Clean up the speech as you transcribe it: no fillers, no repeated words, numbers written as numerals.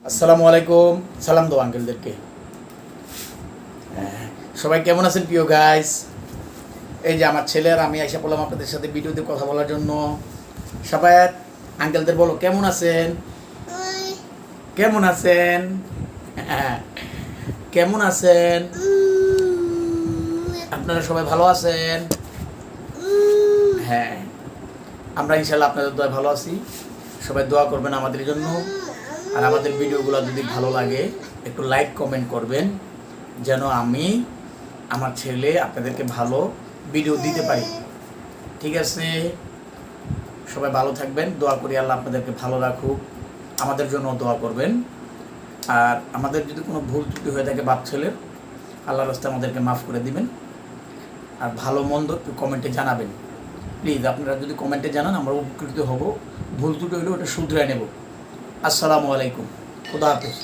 আসসালামু আলাইকুম। সালাম দো আঙ্কেলদেরকে। সবাই কেমন আছেন প্রিয় গাইস? এই যে আমার ছেলে আর আমি আইসা পড়লাম আপনাদের সাথে ভিডিওতে কথা বলার জন্য। সবাই আঙ্কেলদের বলো কেমন আছেন? কেমন আছেন? কেমন আছেন? আপনারা সবাই ভালো আছেন? হ্যাঁ, আমরা ইনশাল্লাহ আপনাদের দোয়া ভালো আছি। সবাই দোয়া করবেন আমাদের জন্য। আর আমাদের ভিডিওগুলো যদি ভালো লাগে একটু লাইক কমেন্ট করবেন, যেন আমি আমার ছেলে আপনাদেরকে ভালো ভিডিও দিতে পারি। ঠিক আছে, সবাই ভালো থাকবেন। দোয়া করি আল্লাহ আপনাদেরকে ভালো রাখুক। আমাদের জন্য দোয়া করবেন। আর আমাদের যদি কোনো ভুল ত্রুটি হয়ে থাকে বাপ ছেলের, আল্লাহর রাস্তায় আমাদেরকে মাফ করে দিবেন। আর ভালো মন্দ একটু কমেন্টে জানাবেন প্লিজ। আপনারা যদি কমেন্টে জানান আমরা উপকৃত হব। ভুল ত্রুটি হলে ওটা শুধরায় নেব। আসসালামু আলাইকুম, খুদা হাফেজ।